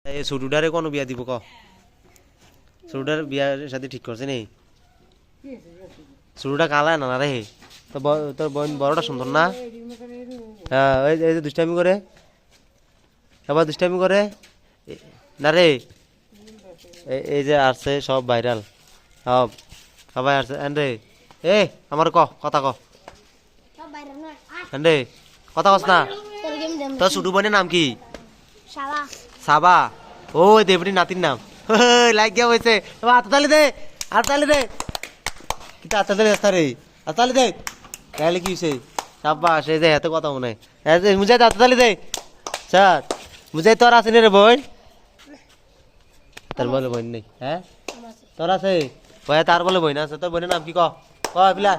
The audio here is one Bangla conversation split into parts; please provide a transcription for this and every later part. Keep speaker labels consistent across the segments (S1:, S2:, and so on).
S1: এই ছোটুটারে কোনো বিয়া দিব ক ছোটুটার বিয়ার সাথে ঠিক করছে নেই ছোটুটা কালা না রে তোর বোন বড়টা সুন্দর না হ্যাঁ এই যে দুষ্টামি করে আবার দুষ্টামি করে না রে এই যে আসছে সব ভাইরাল সব সবাই আসছে রে এ আমার কথা ক রে কথা কস না তোর ছোট বোনের নাম কি সাবা ও দেবরী নাতির নাম লাইক গিয়া হয়েছে আতালি দে আতালি দে কিন্তু আতালি আসতা রে আতালি দে তাহলে কি হয়েছে সাব্বা সে যে এত কথা মনে মুজাই আতালি দে স্যার মুজাই তোর আছে রে বোন তোর বলে বোন নেই হ্যাঁ তোর আছে ভাই তার বলে বোন আছে তোর বোনের নাম কি ক পিলা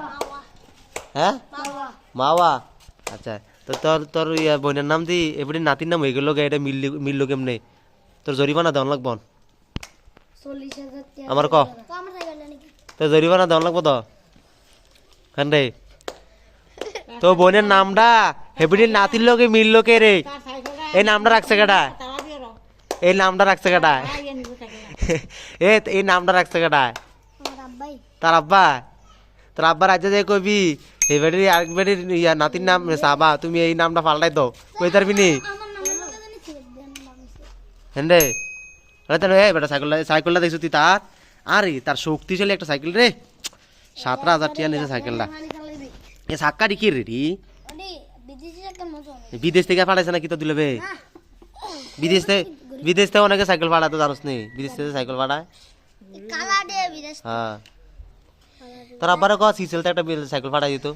S1: হ্যাঁ মাওয়া আচ্ছা তো তোর তোর বোনের নাম দি এবারে নাতির নাম হয়ে গেল এটা মিললো কেমনে তোর জরিমানা দেওয়ান লাগব আমার ক তোর জরিমানা দেওয়ান লাগবো তো কেন রে তো বোনের নামটা হেবড়ি নাতির লোকে মিললো কে রে এই নামটা রাখছে কেটা এই নামটা রাখছে কেটা এই নামটা রাখছে কেটা তার আব্বা তোর আব্বার রাজ্যে যে কবি এবারে আরেকবারের নাতির নাম সাবা তুমি এই নামটা পাল্টাই দাও কই তারবি নি হ্যাঁ রে বেটা সাইকেলটা দেখছো তুই তার আরে তার শক্তিশালী একটা সাইকেল রে 17,000 টাকা নিয়েছে সাইকেলটা এ সাক্কাটি কি রে বিদেশ থেকে পাঠাইছে নাকি তো দিলে বিদেশ থেকে অনেকে সাইকেল পাঠাতো জানোস নি বিদেশ থেকে সাইকেল পাঠায় হ্যাঁ তোর আব্বারে ক সিসেলতে একটা সাইকেল পাঠাই দিত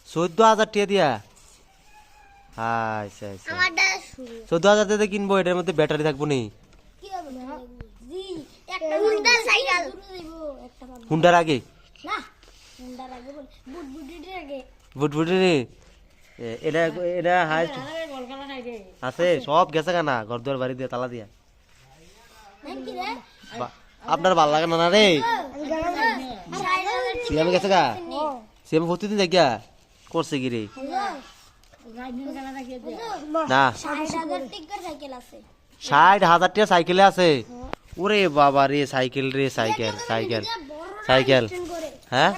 S1: চোদ্দ হাজার টাকা দিয়া আচ্ছা আচ্ছা 14,000 টাকা কিনবো এটার মধ্যে ব্যাটারি থাকবো নি হুন্ডার আগে বুটবুটি এটা এটা হাইস্ট আছে সব গেছে কানা ঘর দুয়ার বাড়ি দিয়ে তালা দিয়া আপনার ভাল লাগে না রে সিএম গেছে গা সিএম প্রতিদিন দেখিয়া করছে কি রে না 60,000 টাকা সাইকেলে আছে ওরে বাবা রে সাইকেল রে সাইকেল সাইকেল সাইকেল হ্যাঁ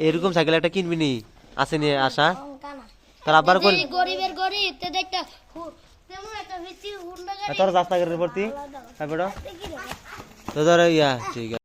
S1: এরকম সাইকেল একটা কিনবি নি আছে নি আশা তার আবার গরিবের গরিব তে দেখটা তেমন একটা বেশি হুন্ডা গাড়ি তোর রাস্তা করে ভর্তি হ্যাঁ বেটা তো ধর ইয়া ঠিক আছে।